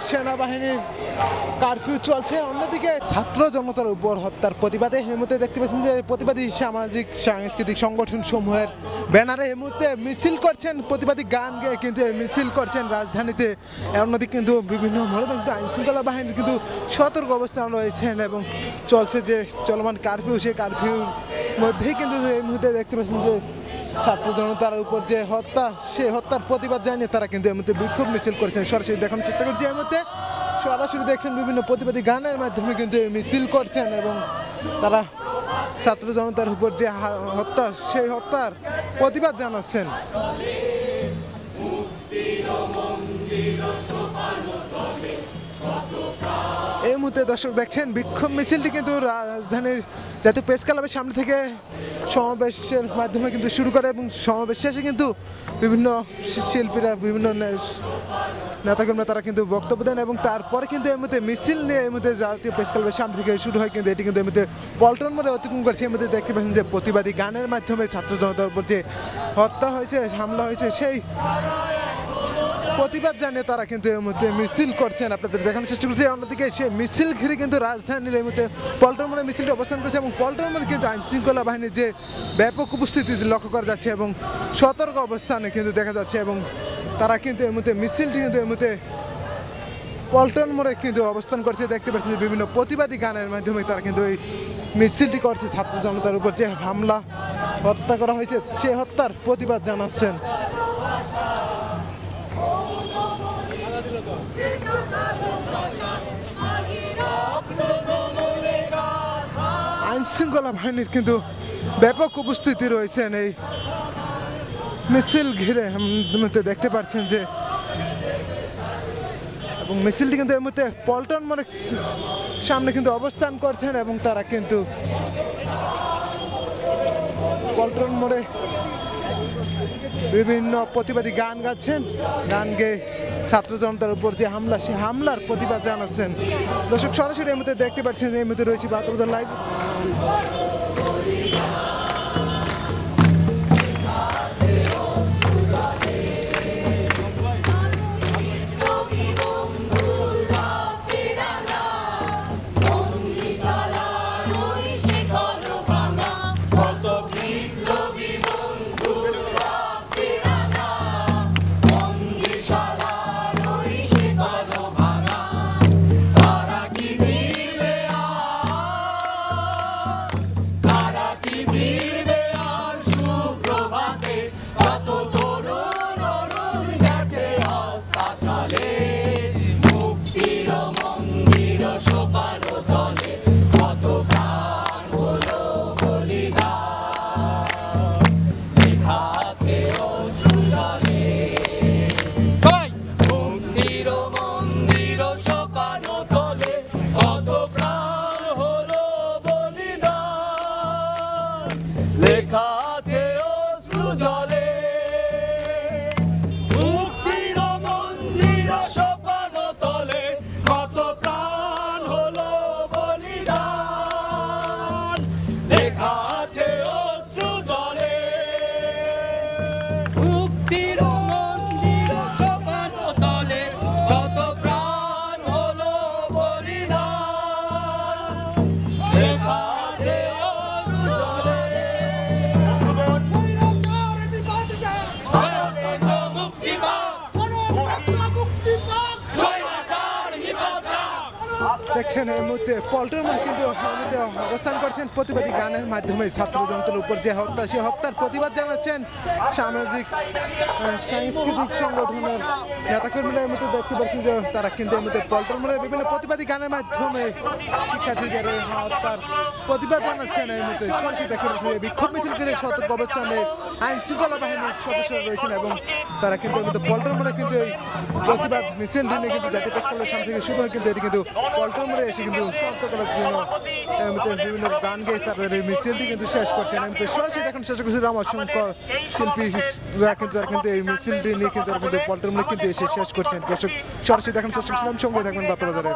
সেনাবাহিনীর কারফিউ চলছে, অন্যদিকে ছাত্র জনতার উপর হত্যার প্রতিবাদে এই মুহূর্তে দেখতে পাচ্ছেন যে প্রতিবাদী সামাজিক সাংস্কৃতিক সংগঠন সমূহের ব্যানারে এই মুহূর্তে মিছিল করছেন, প্রতিবাদী গান গেয়ে কিন্তু মিছিল করছেন রাজধানীতে। অন্যদিকে কিন্তু বিভিন্ন মোড়ে কিন্তু আইন শৃঙ্খলা বাহিনীর কিন্তু সতর্ক অবস্থান রয়েছেন এবং চলছে যে চলমান কারফিউ, সেই কারফিউর মধ্যেই কিন্তু এই মুহূর্তে দেখতে পাচ্ছেন যে ছাত্র জনতার উপর যে হত্যা, সেই হত্যার প্রতিবাদ জানিয়ে তারা কিন্তু এই মুহূর্তে বিক্ষোভ মিছিল করছেন। সরাসরি দেখানোর চেষ্টা করছি, এই মুহূর্তে সরাসরি দেখছেন বিভিন্ন প্রতিবাদী গানের মাধ্যমে কিন্তু মিছিল করছেন এবং তারা ছাত্র জনতার উপর যে হত্যা, সেই হত্যার প্রতিবাদ জানাচ্ছেন। এই মুহূর্তে দর্শক দেখছেন বিক্ষোভ মিছিলটি কিন্তু রাজধানীর জাতীয় প্রেস ক্লাবের সামনে থেকে সমাবেশের মাধ্যমে কিন্তু শুরু করে এবং সমাবেশ শেষে কিন্তু বিভিন্ন শিল্পীরা, বিভিন্ন নেতাকর্মীরা তারা কিন্তু বক্তব্য দেন এবং তারপরে কিন্তু এই মুহূর্তে মিছিল নিয়ে এই মুহূর্তে জাতীয় প্রেস ক্লাবের সামনে থেকে শুরু হয়। কিন্তু এটি কিন্তু এই মুহূর্তে পল্টন মোড়ে অতিক্রম করছে। এই মুহূর্তে দেখতে পাচ্ছেন যে প্রতিবাদী গানের মাধ্যমে ছাত্র জনতার উপর যে হত্যা হয়েছে, হামলা হয়েছে, সেই প্রতিবাদ জানিয়ে তারা কিন্তু এই মুহূর্তে মিছিল করছেন, আপনাদের দেখানোর চেষ্টা করছে। অন্যদিকে সে মিছিল ঘিরে কিন্তু রাজধানীর এই মুহূর্তে পল্টন মোড়ে মিছিলটি অবস্থান করছে এবং পল্টন মোড়ে কিন্তু আইন শৃঙ্খলা বাহিনীর যে ব্যাপক উপস্থিতি লক্ষ্য করা যাচ্ছে এবং সতর্ক অবস্থানে কিন্তু দেখা যাচ্ছে এবং তারা কিন্তু এই মুহূর্তে মিছিলটি কিন্তু এই মুহূর্তে পল্টন মোড়ে কিন্তু অবস্থান করছে। দেখতে পাচ্ছেন যে বিভিন্ন প্রতিবাদী গানের মাধ্যমে তারা কিন্তু এই মিছিলটি করছে, ছাত্র জনতার উপর যে হামলা, হত্যা করা হয়েছে সেই হত্যার প্রতিবাদ জানাচ্ছেন। আইন শৃঙ্খলা বাহিনীর কিন্তু ব্যাপক উপস্থিতি রয়েছেন এই মিছিল ঘিরে, দেখতে পাচ্ছেন যে এবং মিছিলটি কিন্তু এই মুহূর্তে পল্টন মোড়ে সামনে কিন্তু অবস্থান করছেন এবং তারা কিন্তু পল্টন মোড়ে বিভিন্ন প্রতিবাদী গান গাচ্ছেন, গান গেয়ে ছাত্র জনতার উপর যে হামলা, সেই হামলার প্রতিবাদ জানাচ্ছেন। দর্শক সরাসরি এই মুহূর্তে দেখতে পাচ্ছেন, এই মুহূর্তে রয়েছে বাতবাজার লাইভ। লেখা আছে অশ্রু জলে, মুক্তির মন্দির সোপান তলে কত প্রাণ হলো বলিদান। লেখা আছে অশ্রু জলে, মুক্তির মন্দির সোপান তলে কত প্রাণ হলো বলিদান। লেখা আছে অশ্রু জলে, দেখছেন এই মুহূর্তে পল্টন মোড়ে কিন্তু অবস্থান করছেন প্রতিবাদী গানের মাধ্যমে ছাত্র জনতার উপর যে হত্যা, সেই হত্যার প্রতিবাদ জানাচ্ছেন সামাজিক সাংস্কৃতিক সংগঠনের নেতাকর্মীরা। এই মুহূর্তে দেখতে পাচ্ছেন যে তারা কিন্তু এই মুহূর্তে পল্টন মোড়ে বিভিন্ন প্রতিবাদী গানের মাধ্যমে শিক্ষার্থীদের এই হত্যার প্রতিবাদ জানাচ্ছেন। এই মুহূর্তে সরাসরি দেখতে পাচ্ছেন যে বিক্ষোভ মিছিল করে সতর্ক অবস্থানে আইন শৃঙ্খলা বাহিনীর সদস্যরা রয়েছেন এবং তারা কিন্তু এই মুহূর্তে পল্টন মোড়ে কিন্তু এই প্রতিবাদ মিছিলটি নিয়ে কিন্তু জাতীয় প্রেস ক্লাবের সামনে থেকে শুরু হয়। কিন্তু এটি কিন্তু পল্টন মোড়ে এসে কিন্তু শান্ত করার জন্য বিভিন্ন গান গেয়ে তাদের এই মিছিলটি কিন্তু শেষ করছেন। সরাসরি দেখানোর চেষ্টা করছি আমার অসংখ্য শিল্পীরা কিন্তু এই মিছিলটি নিয়ে কিন্তু পল্টন মোড়ে কিন্তু এসে শেষ করছেন। দর্শক সরাসরি দেখানোর চেষ্টা করছিলাম, সঙ্গে থাকবেন বাতবাজারে।